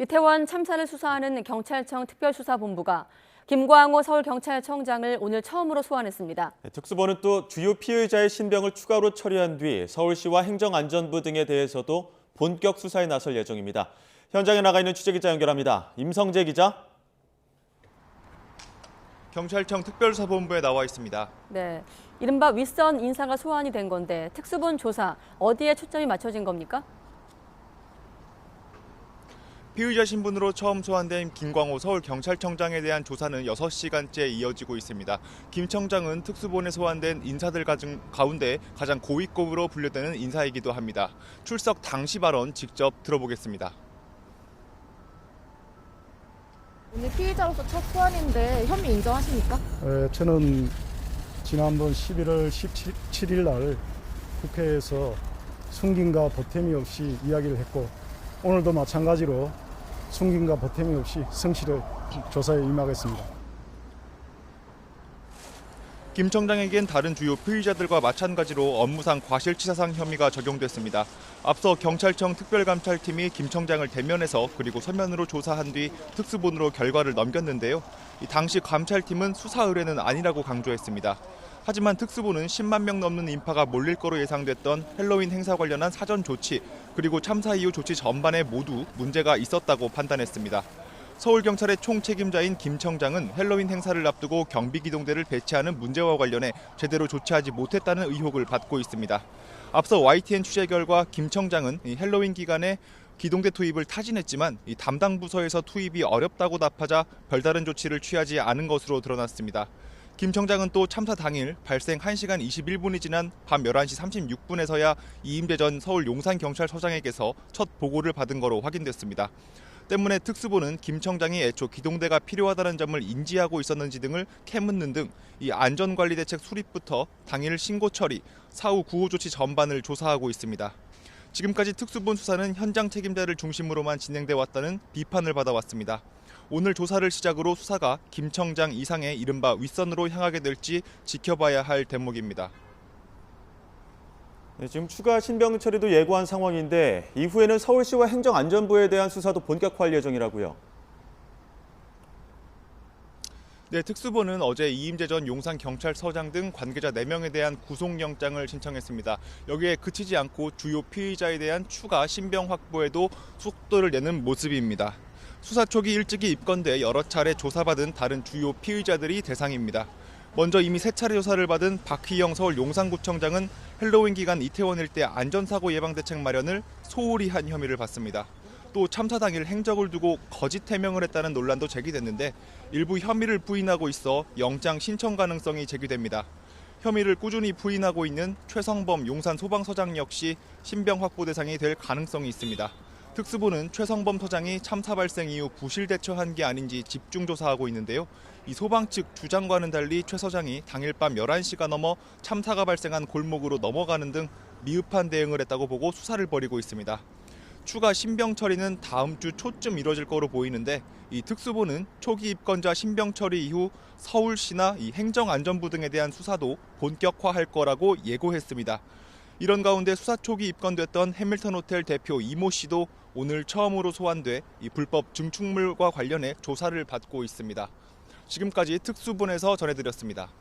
이태원 참사를 수사하는 경찰청 특별수사본부가 김광호 서울경찰청장을 오늘 처음으로 소환했습니다. 특수본은 또 주요 피의자의 신병을 추가로 처리한 뒤 서울시와 행정안전부 등에 대해서도 본격 수사에 나설 예정입니다. 현장에 나가 있는 취재기자 연결합니다. 임성재 기자. 경찰청 특별수사본부에 나와 있습니다. 네, 이른바 윗선 인사가 소환이 된 건데 특수본 조사 어디에 초점이 맞춰진 겁니까? 피의자 신분으로 처음 소환된 김광호 서울경찰청장에 대한 조사는 6시간째 이어지고 있습니다. 김 청장은 특수본에 소환된 인사들 가운데 가장 고위급으로 분류되는 인사이기도 합니다. 출석 당시 발언 직접 들어보겠습니다. 오늘 피의자로서 첫 소환인데 혐의 인정하십니까? 저는 지난번 11월 17일 날 국회에서 숨김과 보탬이 없이 이야기를 했고 오늘도 마찬가지로 숨김과 보탬이 없이 성실히 조사에 임하겠습니다. 김 청장에겐 다른 주요 피의자들과 마찬가지로 업무상 과실치사상 혐의가 적용됐습니다. 앞서 경찰청 특별감찰팀이 김 청장을 대면해서 그리고 서면으로 조사한 뒤 특수본으로 결과를 넘겼는데요. 당시 감찰팀은 수사 의뢰는 아니라고 강조했습니다. 하지만 특수본은 10만 명 넘는 인파가 몰릴 거로 예상됐던 헬로윈 행사 관련한 사전 조치 그리고 참사 이후 조치 전반에 모두 문제가 있었다고 판단했습니다. 서울경찰의 총책임자인 김 청장은 헬로윈 행사를 앞두고 경비기동대를 배치하는 문제와 관련해 제대로 조치하지 못했다는 의혹을 받고 있습니다. 앞서 YTN 취재 결과 김 청장은 헬로윈 기간에 기동대 투입을 타진했지만 담당 부서에서 투입이 어렵다고 답하자 별다른 조치를 취하지 않은 것으로 드러났습니다. 김 청장은 또 참사 당일 발생 1시간 21분이 지난 밤 11시 36분에서야 이임재 전 서울 용산경찰서장에게서 첫 보고를 받은 거로 확인됐습니다. 때문에 특수본은 김 청장이 애초 기동대가 필요하다는 점을 인지하고 있었는지 등을 캐묻는 등 이 안전관리대책 수립부터 당일 신고 처리, 사후 구호 조치 전반을 조사하고 있습니다. 지금까지 특수본 수사는 현장 책임자를 중심으로만 진행돼 왔다는 비판을 받아왔습니다. 오늘 조사를 시작으로 수사가 김 청장 이상의 이른바 윗선으로 향하게 될지 지켜봐야 할 대목입니다. 네, 지금 추가 신병 처리도 예고한 상황인데 이후에는 서울시와 행정안전부에 대한 수사도 본격화할 예정이라고요. 네, 특수본은 어제 이임재 전 용산경찰서장 등 관계자 4명에 대한 구속영장을 신청했습니다. 여기에 그치지 않고 주요 피의자에 대한 추가 신병 확보에도 속도를 내는 모습입니다. 수사 초기 일찍이 입건돼 여러 차례 조사받은 다른 주요 피의자들이 대상입니다. 먼저 이미 3차례 조사를 받은 박희영 서울 용산구청장은 헬로윈 기간 이태원 일대 안전사고 예방대책 마련을 소홀히 한 혐의를 받습니다. 또 참사 당일 행적을 두고 거짓 해명을 했다는 논란도 제기됐는데 일부 혐의를 부인하고 있어 영장 신청 가능성이 제기됩니다. 혐의를 꾸준히 부인하고 있는 최성범 용산소방서장 역시 신병 확보 대상이 될 가능성이 있습니다. 특수본은 최성범 서장이 참사 발생 이후 부실 대처한 게 아닌지 집중 조사하고 있는데요. 이 소방 측 주장과는 달리 최 서장이 당일 밤 11시가 넘어 참사가 발생한 골목으로 넘어가는 등 미흡한 대응을 했다고 보고 수사를 벌이고 있습니다. 추가 신병 처리는 다음 주 초쯤 이뤄질 거로 보이는데 이 특수본은 초기 입건자 신병 처리 이후 서울시나 이 행정안전부 등에 대한 수사도 본격화할 거라고 예고했습니다. 이런 가운데 수사 초기 입건됐던 해밀턴 호텔 대표 이모 씨도 오늘 처음으로 소환돼 이 불법 증축물과 관련해 조사를 받고 있습니다. 지금까지 특수본에서 전해드렸습니다.